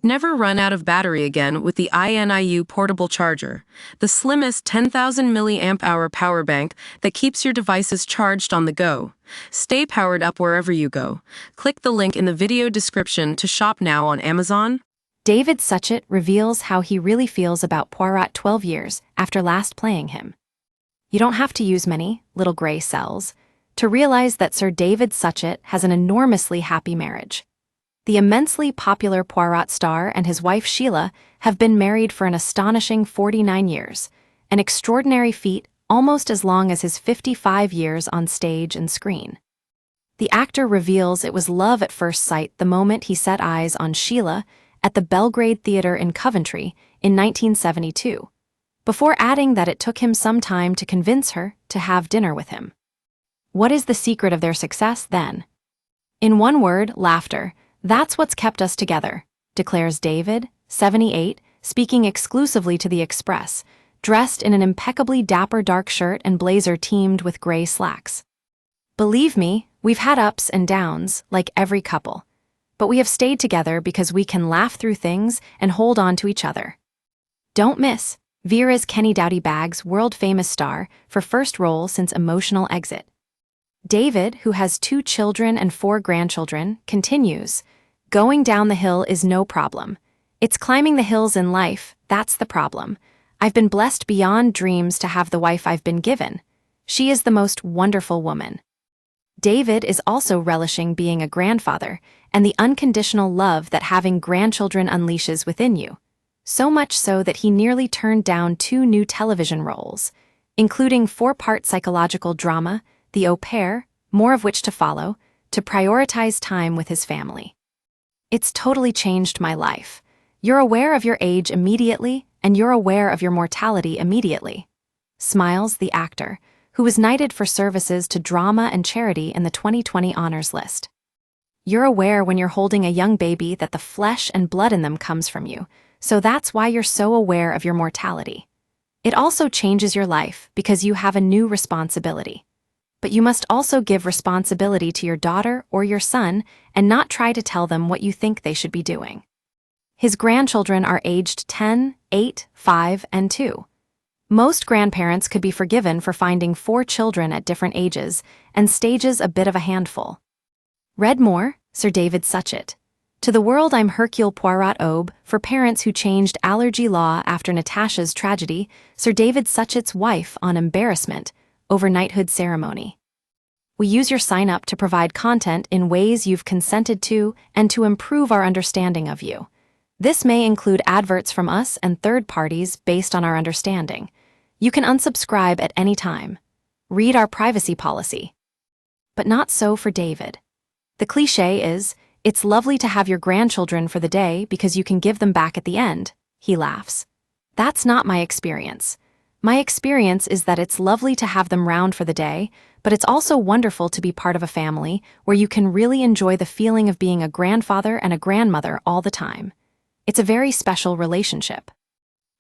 Never run out of battery again with the INIU portable charger, the slimmest 10,000 milliamp hour power bank that keeps your devices charged on the go. Stay powered up wherever you go. Click the link in the video description to shop now on Amazon. David Suchet reveals how he really feels about Poirot 12 years after last playing him. You don't have to use many little gray cells to realize that Sir David Suchet has an enormously happy marriage. The immensely popular Poirot star and his wife Sheila have been married for an astonishing 49 years, an extraordinary feat almost as long as his 55 years on stage and screen. The actor reveals it was love at first sight the moment he set eyes on Sheila at the Belgrade Theatre in Coventry in 1972, before adding that it took him some time to convince her to have dinner with him. What is the secret of their success, then? In one word, laughter. That's what's kept us together, declares David, 78, speaking exclusively to The Express, dressed in an impeccably dapper dark shirt and blazer teamed with gray slacks. Believe me, we've had ups and downs, like every couple. But we have stayed together because we can laugh through things and hold on to each other. Don't miss Vera's Kenny Doughty Baggs' world-famous star for first role since Emotional Exit. David, who has 2 children and 4 grandchildren, continues, "Going down the hill is no problem. It's climbing the hills in life, that's the problem. I've been blessed beyond dreams to have the wife I've been given. She is the most wonderful woman." David is also relishing being a grandfather and the unconditional love that having grandchildren unleashes within you. So much so that he nearly turned down 2 new television roles, including 4-part psychological drama, The Au Pair, more of which to follow, to prioritize time with his family. "It's totally changed my life. You're aware of your age immediately, and you're aware of your mortality immediately," smiles the actor, who was knighted for services to drama and charity in the 2020 honors list. You're aware when you're holding a young baby that the flesh and blood in them comes from you, so that's why you're so aware of your mortality. It also changes your life because you have a new responsibility. But you must also give responsibility to your daughter or your son and not try to tell them what you think they should be doing. His grandchildren are aged 10, 8, 5, and 2. Most grandparents could be forgiven for finding 4 children at different ages and stages a bit of a handful. Read more, Sir David Suchet. To the world I'm Hercule Poirot Aube, for parents who changed allergy law after Natasha's tragedy, Sir David Suchet's wife on embarrassment over knighthood ceremony. We use your sign-up to provide content in ways you've consented to and to improve our understanding of you. This may include adverts from us and third parties based on our understanding. You can unsubscribe at any time. Read our privacy policy. But not so for David. The cliché is, "It's lovely to have your grandchildren for the day because you can give them back at the end," he laughs. That's not my experience. My experience is that it's lovely to have them round for the day, but it's also wonderful to be part of a family where you can really enjoy the feeling of being a grandfather and a grandmother all the time. It's a very special relationship.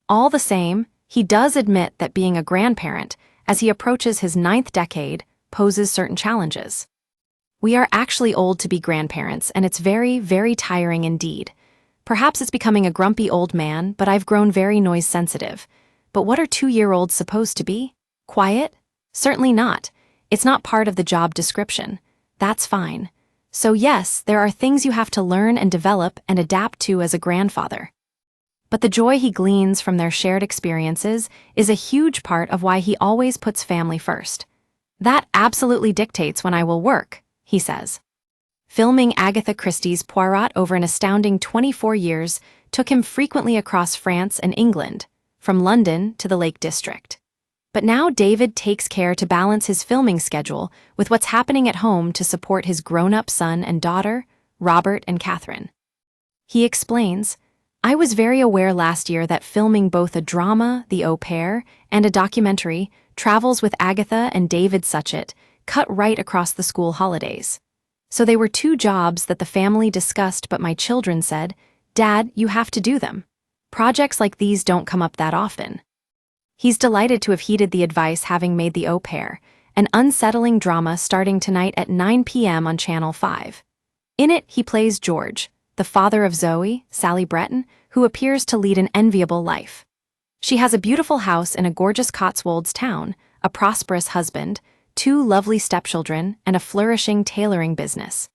All the same, he does admit that being a grandparent, as he approaches his 9th decade, poses certain challenges. "We are actually old to be grandparents, and it's very, very tiring indeed. Perhaps it's becoming a grumpy old man, but I've grown very noise-sensitive. But what are 2-year-olds supposed to be? Quiet? Certainly not. It's not part of the job description. That's fine. So yes, there are things you have to learn and develop and adapt to as a grandfather." But the joy he gleans from their shared experiences is a huge part of why he always puts family first. "That absolutely dictates when I will work," he says. Filming Agatha Christie's Poirot over an astounding 24 years took him frequently across France and England, from London to the Lake District. But now David takes care to balance his filming schedule with what's happening at home to support his grown-up son and daughter, Robert and Catherine. He explains, "I was very aware last year that filming both a drama, The Au Pair, and a documentary, Travels with Agatha and David Suchet, cut right across the school holidays. So they were 2 jobs that the family discussed, but my children said, 'Dad, you have to do them. Projects like these don't come up that often.'" He's delighted to have heeded the advice, having made The Au Pair, an unsettling drama starting tonight at 9 p.m. on Channel 5. In it, he plays George, the father of Zoe, Sally Breton, who appears to lead an enviable life. She has a beautiful house in a gorgeous Cotswolds town, a prosperous husband, 2 lovely stepchildren, and a flourishing tailoring business.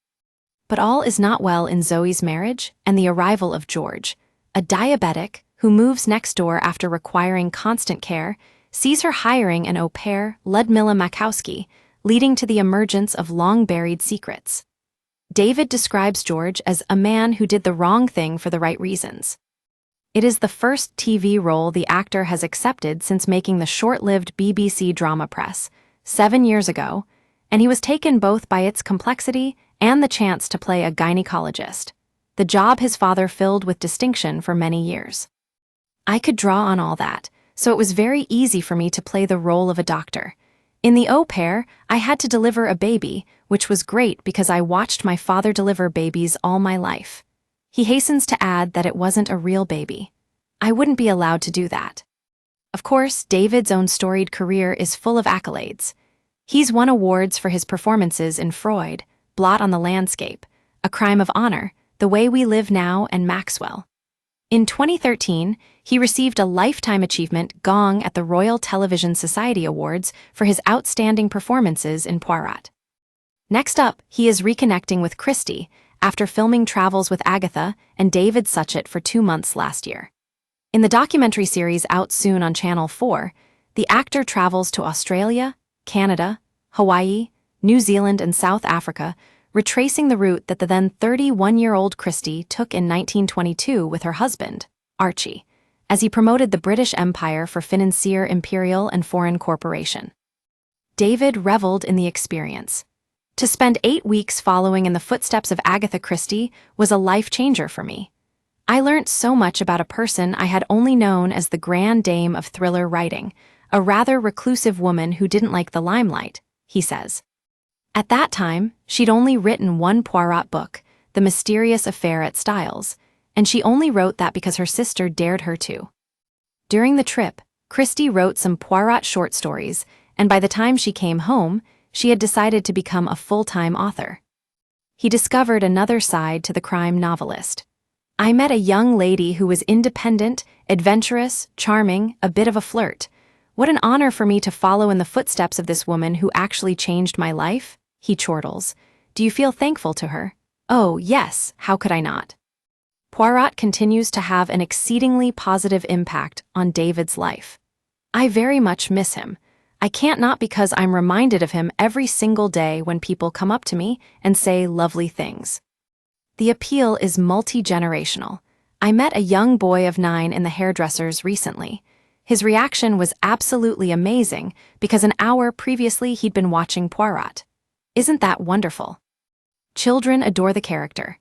But all is not well in Zoe's marriage and the arrival of George, a diabetic who moves next door after requiring constant care, sees her hiring an au pair, Ludmilla Makowski, leading to the emergence of long-buried secrets. David describes George as a man who did the wrong thing for the right reasons. It is the first TV role the actor has accepted since making the short-lived BBC drama Press, 7 years ago, and he was taken both by its complexity and the chance to play a gynecologist, the job his father filled with distinction for many years. I could draw on all that, so it was very easy for me to play the role of a doctor. In the au pair, I had to deliver a baby, which was great because I watched my father deliver babies all my life. He hastens to add that it wasn't a real baby. I wouldn't be allowed to do that. Of course, David's own storied career is full of accolades. He's won awards for his performances in Freud, Blot on the Landscape, A Crime of Honor, The Way We Live Now, and Maxwell. In 2013, he received a Lifetime Achievement Gong at the Royal Television Society Awards for his outstanding performances in Poirot. Next up, he is reconnecting with Christie after filming Travels with Agatha and David Suchet for 2 months last year. In the documentary series out soon on Channel 4, the actor travels to Australia, Canada, Hawaii, New Zealand, and South Africa, retracing the route that the then 31-year-old Christie took in 1922 with her husband, Archie, as he promoted the British Empire for Financier Imperial and Foreign Corporation. David reveled in the experience. To spend 8 weeks following in the footsteps of Agatha Christie was a life-changer for me. I learnt so much about a person I had only known as the grand dame of thriller writing, a rather reclusive woman who didn't like the limelight, he says. At that time, she'd only written one Poirot book, The Mysterious Affair at Styles, and she only wrote that because her sister dared her to. During the trip, Christie wrote some Poirot short stories, and by the time she came home, she had decided to become a full-time author. He discovered another side to the crime novelist. I met a young lady who was independent, adventurous, charming, a bit of a flirt. What an honor for me to follow in the footsteps of this woman who actually changed my life, he chortles. Do you feel thankful to her? Oh, yes, how could I not? Poirot continues to have an exceedingly positive impact on David's life. I very much miss him. I can't not because I'm reminded of him every single day when people come up to me and say lovely things. The appeal is multi-generational. I met a young boy of 9 in the hairdressers recently. His reaction was absolutely amazing because an hour previously he'd been watching Poirot. Isn't that wonderful? Children adore the character.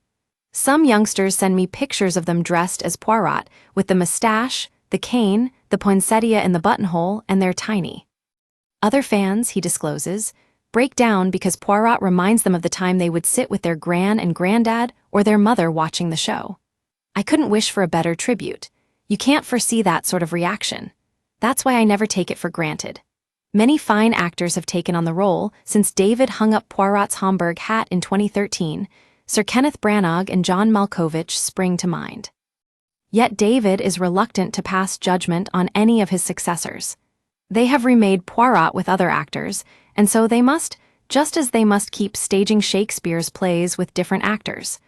Some youngsters send me pictures of them dressed as Poirot, with the mustache, the cane, the poinsettia in the buttonhole, and they're tiny. Other fans, he discloses, break down because Poirot reminds them of the time they would sit with their gran and granddad or their mother watching the show. I couldn't wish for a better tribute. You can't foresee that sort of reaction. That's why I never take it for granted. Many fine actors have taken on the role since David hung up Poirot's Homburg hat in 2013. Sir Kenneth Branagh and John Malkovich spring to mind. Yet David is reluctant to pass judgment on any of his successors. They have remade Poirot with other actors, and so they must, just as they must keep staging Shakespeare's plays with different actors.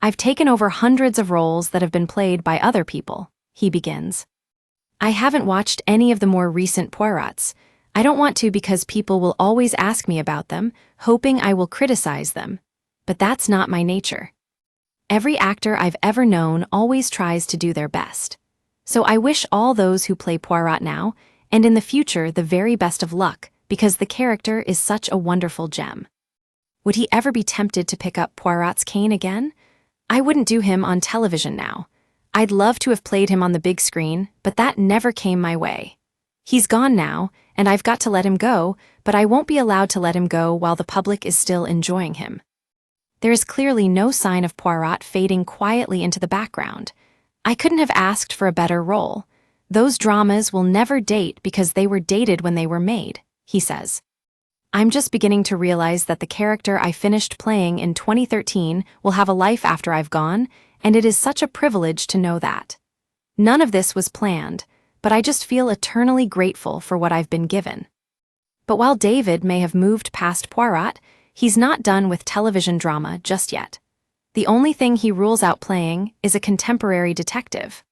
I've taken over hundreds of roles that have been played by other people, he begins. I haven't watched any of the more recent Poirots. I don't want to because people will always ask me about them, hoping I will criticize them. But that's not my nature. Every actor I've ever known always tries to do their best. So I wish all those who play Poirot now, and in the future, the very best of luck, because the character is such a wonderful gem. Would he ever be tempted to pick up Poirot's cane again? I wouldn't do him on television now. I'd love to have played him on the big screen, but that never came my way. He's gone now, and I've got to let him go, but I won't be allowed to let him go while the public is still enjoying him. There is clearly no sign of Poirot fading quietly into the background. I couldn't have asked for a better role. Those dramas will never date because they were dated when they were made, he says. I'm just beginning to realize that the character I finished playing in 2013 will have a life after I've gone, and it is such a privilege to know that. None of this was planned, but I just feel eternally grateful for what I've been given. But while David may have moved past Poirot, he's not done with television drama just yet. The only thing he rules out playing is a contemporary detective.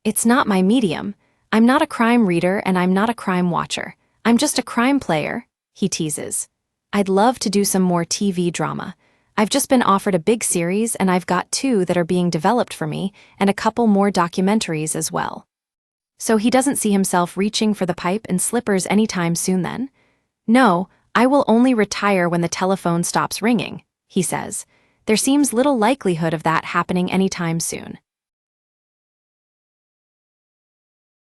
It's not my medium. I'm not a crime reader and I'm not a crime watcher. I'm just a crime player, he teases. I'd love to do some more TV drama. I've just been offered a big series and I've got 2 that are being developed for me and a couple more documentaries as well. So he doesn't see himself reaching for the pipe and slippers anytime soon then? No, I will only retire when the telephone stops ringing, he says. There seems little likelihood of that happening anytime soon.